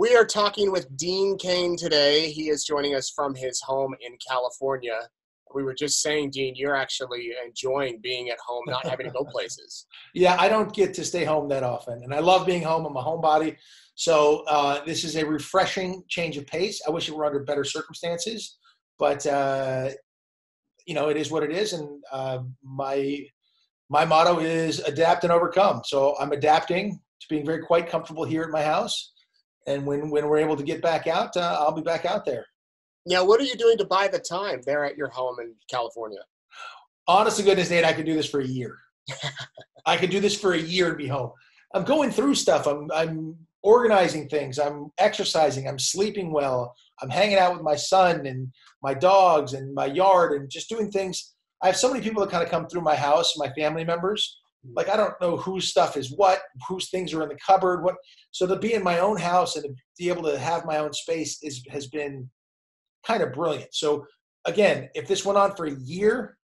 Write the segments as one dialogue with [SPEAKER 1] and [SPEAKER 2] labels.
[SPEAKER 1] We are talking with Dean Cain today. He is joining us from his home in California. We were just saying, Dean, you're actually enjoying being at home, not having to go places.
[SPEAKER 2] Yeah, I don't get to stay home that often, and I love being home. I'm a homebody, so this is a refreshing change of pace. I wish it were under better circumstances, but it is what it is, and my motto is adapt and overcome. So I'm adapting to being very quite comfortable here at my house, and when we're able to get back out, I'll be back out there.
[SPEAKER 1] Now, what are you doing to buy the time there at your home in California?
[SPEAKER 2] Honest to goodness, Nate, I could do this for a year. I could do this for a year and be home. I'm going through stuff. I'm organizing things. I'm exercising. I'm sleeping well. I'm hanging out with my son and my dogs and my yard and just doing things. I have so many people that kind of come through my house, my family members. Like, I don't know whose stuff is what, whose things are in the cupboard, what. So to be in my own house and to be able to have my own space has been kind of brilliant. So again, if this went on for a year,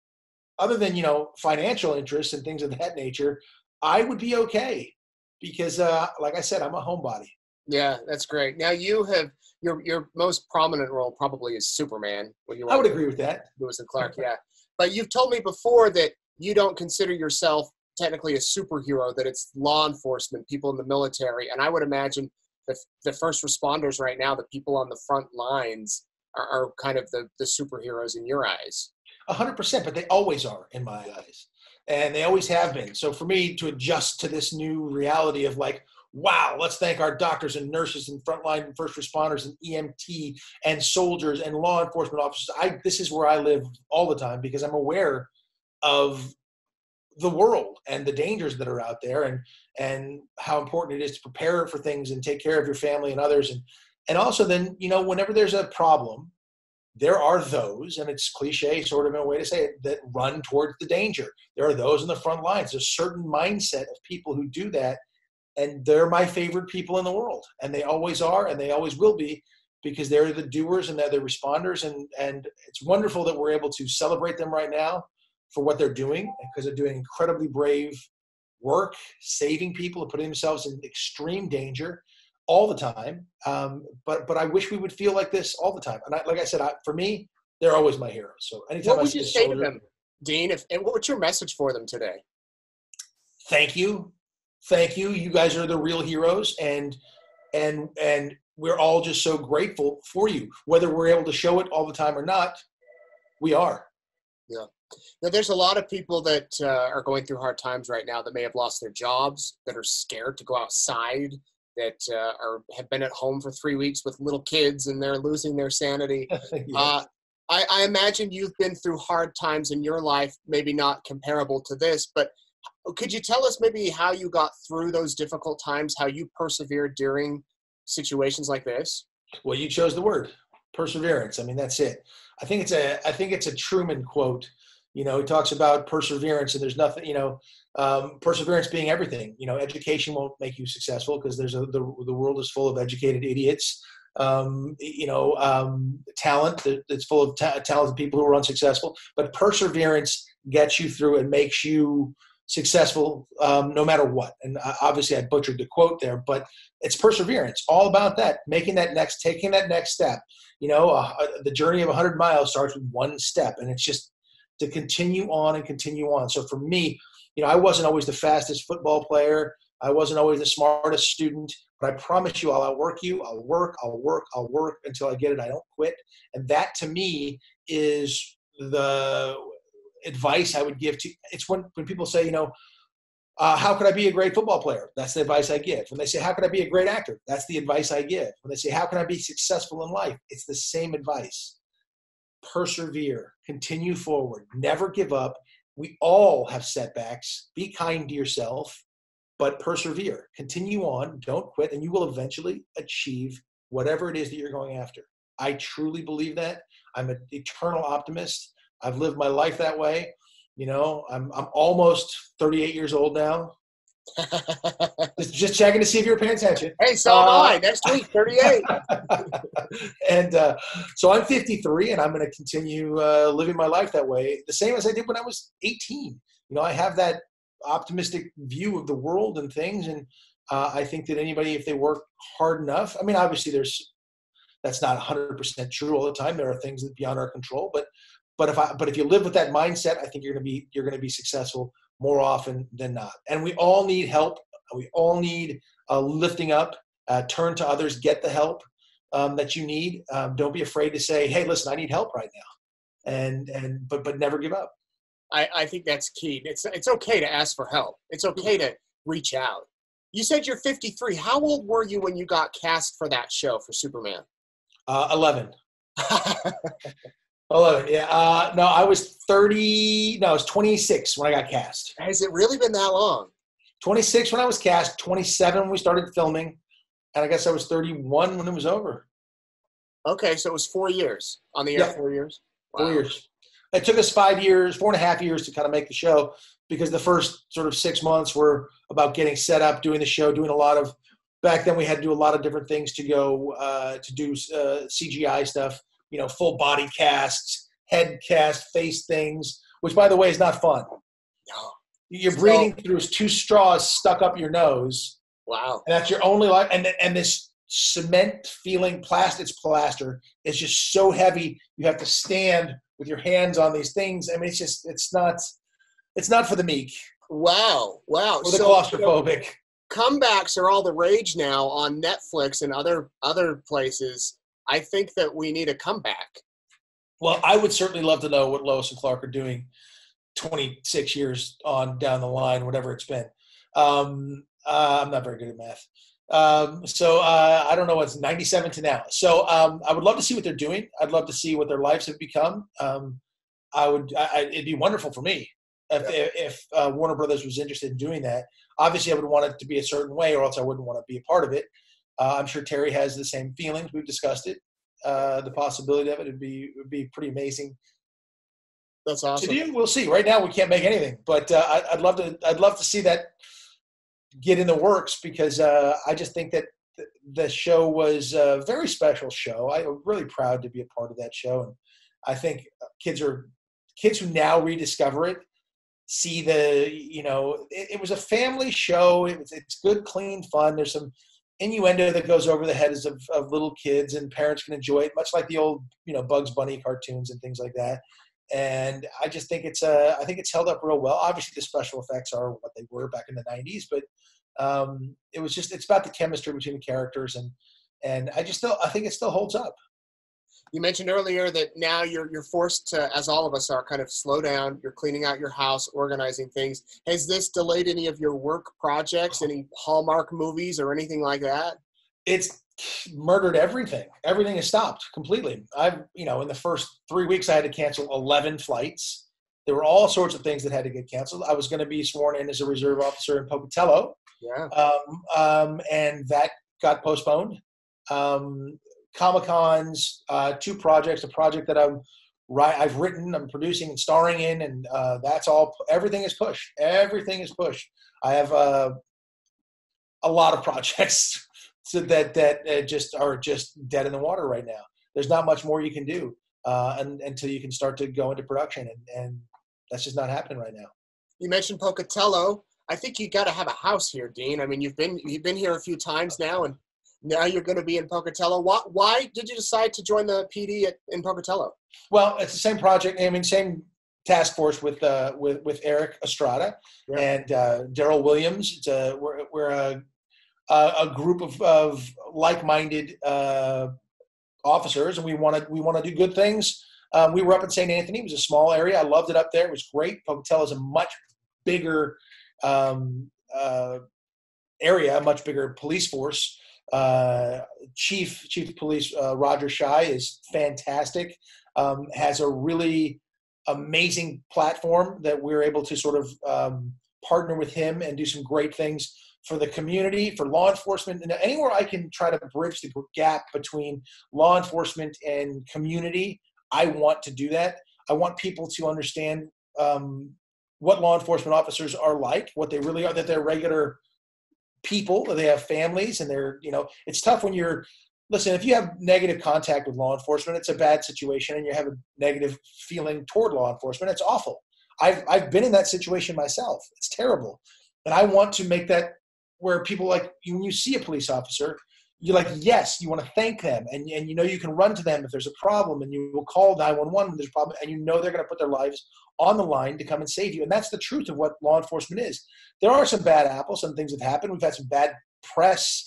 [SPEAKER 2] other than, financial interests and things of that nature, I would be okay because, like I said, I'm a homebody.
[SPEAKER 1] Yeah, that's great. Now you have your most prominent role probably is Superman. When you
[SPEAKER 2] I would agree with that.
[SPEAKER 1] Lois Clark, yeah. But you've told me before that you don't consider yourself technically a superhero, that it's law enforcement, people in the military. And I would imagine the first responders right now, the people on the front lines are kind of the superheroes in your eyes.
[SPEAKER 2] 100%, but they always are in my eyes. And they always have been. So for me to adjust to this new reality of like, wow, let's thank our doctors and nurses and frontline first responders and EMT and soldiers and law enforcement officers. This is where I live all the time because I'm aware of the world and the dangers that are out there and how important it is to prepare for things and take care of your family and others. And also then, whenever there's a problem, there are those, and it's cliche sort of in a way to say it, that run towards the danger. There are those in the front lines. There's a certain mindset of people who do that, and they're my favorite people in the world. And they always are, and they always will be, because they're the doers and they're the responders. And it's wonderful that we're able to celebrate them right now for what they're doing, because they're doing incredibly brave work, saving people and putting themselves in extreme danger all the time. But I wish we would feel like this all the time. And like I said, for me, they're always my heroes. So anytime
[SPEAKER 1] what would you say to them, Dean? And what's your message for them today?
[SPEAKER 2] Thank you. Thank you. You guys are the real heroes. And we're all just so grateful for you. Whether we're able to show it all the time or not, we are.
[SPEAKER 1] Yeah. Now, there's a lot of people that are going through hard times right now that may have lost their jobs, that are scared to go outside, that have been at home for 3 weeks with little kids and they're losing their sanity. Yes. I imagine you've been through hard times in your life, maybe not comparable to this, but could you tell us maybe how you got through those difficult times, how you persevered during situations like this?
[SPEAKER 2] Well, you chose the word, perseverance. I mean, that's it. I think it's a Truman quote. He talks about perseverance, and there's nothing, perseverance being everything. Education won't make you successful because the world is full of educated idiots. Talent, it's full of talented people who are unsuccessful. But perseverance gets you through and makes you successful no matter what. And obviously I butchered the quote there, but it's perseverance, all about that, taking that next step. The journey of 100 miles starts with one step, and it's just to continue on and continue on. So for me, I wasn't always the fastest football player. I wasn't always the smartest student, but I promise you I'll outwork you. I'll work until I get it. I don't quit. And that to me is the advice I would give to. It's when people say, how could I be a great football player? That's the advice I give. When they say, how could I be a great actor? That's the advice I give. When they say, how can I be successful in life? It's the same advice. Persevere, continue forward, never give up. We all have setbacks. Be kind to yourself, but persevere, continue on, don't quit, and you will eventually achieve whatever it is that you're going after. I truly believe that. I'm an eternal optimist. I've lived my life that way. I'm almost 38 years old now. Just checking to see if you're paying attention.
[SPEAKER 1] Hey, so am I. Next week, 38.
[SPEAKER 2] And so I'm 53, and I'm going to continue living my life that way, the same as I did when I was 18. I have that optimistic view of the world and things, and I think that anybody, if they work hard enough, I mean, obviously that's not 100% true all the time. There are things that beyond our control, but if you live with that mindset, I think you're going to be successful more often than not. And we all need help. We all need lifting up, turn to others, get the help that you need. Don't be afraid to say, hey, listen, I need help right now. But never give up.
[SPEAKER 1] I think that's key. It's okay to ask for help. It's okay to reach out. You said you're 53. How old were you when you got cast for that show for Superman?
[SPEAKER 2] 11. 11, yeah. No, I was 30. No, I was 26 when I got cast.
[SPEAKER 1] Has it really been that long?
[SPEAKER 2] 26 when I was cast, 27 when we started filming, and I guess I was 31 when it was over.
[SPEAKER 1] Okay, so it was 4 years on the air. 4 years.
[SPEAKER 2] Wow. 4 years. It took us 5 years, 4.5 years to kind of make the show, because the first sort of 6 months were about getting set up, doing the show, doing a lot of. Back then, we had to do a lot of different things to go to do CGI stuff. You know, full body casts, head cast, face things, which, by the way, is not fun.
[SPEAKER 1] No.
[SPEAKER 2] You're breathing through 2 straws stuck up your nose.
[SPEAKER 1] Wow.
[SPEAKER 2] And that's your only life. And this cement feeling it's plaster. It's just so heavy. You have to stand with your hands on these things. I mean, it's not for the meek.
[SPEAKER 1] Wow.
[SPEAKER 2] Or the claustrophobic.
[SPEAKER 1] Comebacks are all the rage now on Netflix and other places. I think that we need a comeback. Well,
[SPEAKER 2] I would certainly love to know what Lois and Clark are doing 26 years on down the line, whatever it's been. I'm not very good at math. So I don't know what's 97 to now. So I would love to see what they're doing. I'd love to see what their lives have become. It'd be wonderful for me if Warner Brothers was interested in doing that. Obviously, I would want it to be a certain way, or else I wouldn't want to be a part of it. I'm sure Terry has the same feelings. We've discussed it. The possibility of it would be pretty amazing.
[SPEAKER 1] That's awesome.
[SPEAKER 2] To do, we'll see. Right now, we can't make anything, but I'd love to see that get in the works, because I just think that the show was a very special show. I'm really proud to be a part of that show, and I think kids who now rediscover it see it was a family show. It's good, clean fun. There's some innuendo that goes over the heads of little kids, and parents can enjoy it, much like the old Bugs Bunny cartoons and things like that. And I just think it's held up real well. Obviously, the special effects are what they were back in the 90s, but it's about the chemistry between the characters, and I think it still holds up.
[SPEAKER 1] You mentioned earlier that now you're forced to, as all of us are, kind of slow down. You're cleaning out your house, organizing things. Has this delayed any of your work projects, any Hallmark movies or anything like that?
[SPEAKER 2] It's murdered everything. Everything has stopped completely. In the first 3 weeks, I had to cancel 11 flights. There were all sorts of things that had to get canceled. I was going to be sworn in as a reserve officer in Pocatello.
[SPEAKER 1] Yeah.
[SPEAKER 2] And that got postponed. Comic-Cons, 2 projects, a project that I've written, I'm producing and starring in, and that's all. Everything is pushed. Everything is pushed. I have a lot of projects that just are just dead in the water right now. There's not much more you can do until you can start to go into production, and that's just not happening right now.
[SPEAKER 1] You mentioned Pocatello. I think you got to have a house here, Dean. I mean, you've been here a few times now, and now you're going to be in Pocatello. Why did you decide to join the PD in Pocatello?
[SPEAKER 2] Well, it's the same project. I mean, same task force with Eric Estrada and Daryl Williams. We're a group of like-minded officers, and we want to do good things. We were up in St. Anthony. It was a small area. I loved it up there. It was great. Pocatello is a much bigger area, a much bigger police force. Chief of Police Roger Shy is fantastic. Has a really amazing platform that we're able to sort of partner with him and do some great things for the community, for law enforcement, and anywhere I can try to bridge the gap between law enforcement and community. I want to do that. I want people to understand what law enforcement officers are like, what they really are, that they're regular people, that they have families, and they're, it's tough when if you have negative contact with law enforcement, it's a bad situation, and you have a negative feeling toward law enforcement. It's awful. I've been in that situation myself. It's terrible. And I want to make that where people like, when you see a police officer, you're like, yes, you want to thank them. And you know you can run to them if there's a problem, and you will call 911 when there's a problem, and you know they're going to put their lives on the line to come and save you. And that's the truth of what law enforcement is. There are some bad apples, some things have happened. We've had some bad press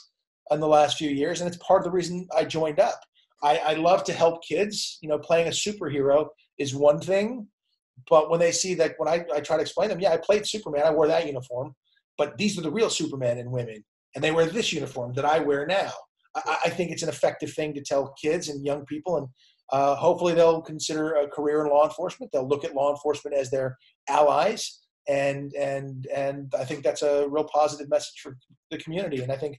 [SPEAKER 2] in the last few years, and it's part of the reason I joined up. I love to help kids. You know, playing a superhero is one thing, but when they see that, when I try to explain to them, yeah, I played Superman, I wore that uniform, but these are the real Supermen and women, and they wear this uniform that I wear now. I think it's an effective thing to tell kids and young people, and hopefully they'll consider a career in law enforcement. They'll look at law enforcement as their allies, and I think that's a real positive message for the community. And I think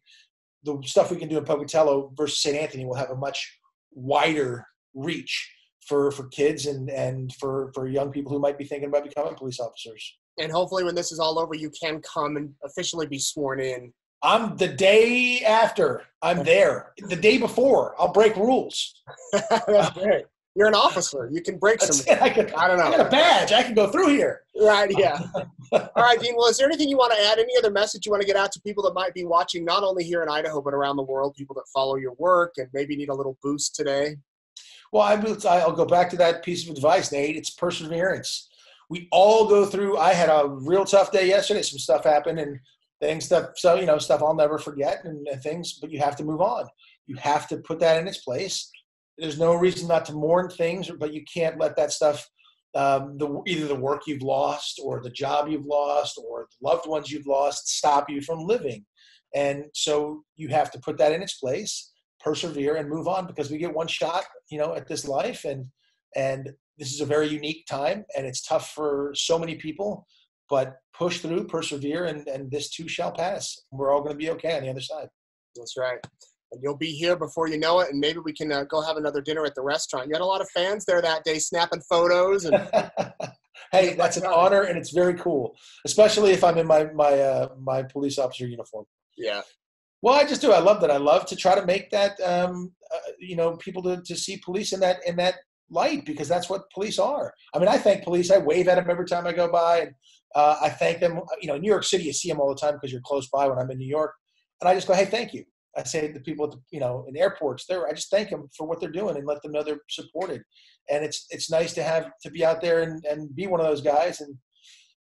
[SPEAKER 2] the stuff we can do in Pocatello versus St. Anthony will have a much wider reach for kids and for young people who might be thinking about becoming police officers.
[SPEAKER 1] And hopefully when this is all over, you can come and officially be sworn in.
[SPEAKER 2] I'm the day after. I'm there. The day before, I'll break rules.
[SPEAKER 1] That's great. You're an officer. You can break some. I don't know.
[SPEAKER 2] I got a badge. I can go through here.
[SPEAKER 1] Right, yeah. All right, Dean. Well, is there anything you want to add? Any other message you want to get out to people that might be watching, not only here in Idaho, but around the world, people that follow your work and maybe need a little boost today?
[SPEAKER 2] Well, I'll go back to that piece of advice, Nate. It's perseverance. We all go through. I had a real tough day yesterday. Some stuff happened and stuff I'll never forget and things, but you have to move on. You have to put that in its place. There's no reason not to mourn things, but you can't let that stuff, either the work you've lost or the job you've lost or the loved ones you've lost, stop you from living. And so you have to put that in its place, persevere, and move on, because we get one shot, at this life. And this is a very unique time, and it's tough for so many people, but push through, persevere, and this too shall pass. We're all going to be okay on the other side.
[SPEAKER 1] That's right. And you'll be here before you know it, and maybe we can go have another dinner at the restaurant. You had a lot of fans there that day snapping photos. And
[SPEAKER 2] hey, that's an honor, and it's very cool, especially if I'm in my police officer uniform.
[SPEAKER 1] Yeah.
[SPEAKER 2] Well, I just do. I love that. I love to try to make that, people to see police in that light, because that's what police are. I mean, I thank police. I wave at them every time I go by, and I thank them. In New York City, you see them all the time because you're close by. When I'm in New York, and I just go, hey, thank you. I say to people at in airports there, I just thank them for what they're doing and let them know they're supported. And it's nice to be out there and be one of those guys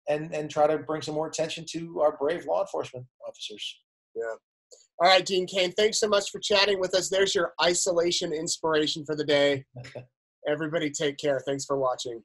[SPEAKER 2] and try to bring some more attention to our brave law enforcement officers.
[SPEAKER 1] Yeah. All right, Dean Cain, thanks so much for chatting with us. There's your isolation inspiration for the day. Everybody take care. Thanks for watching.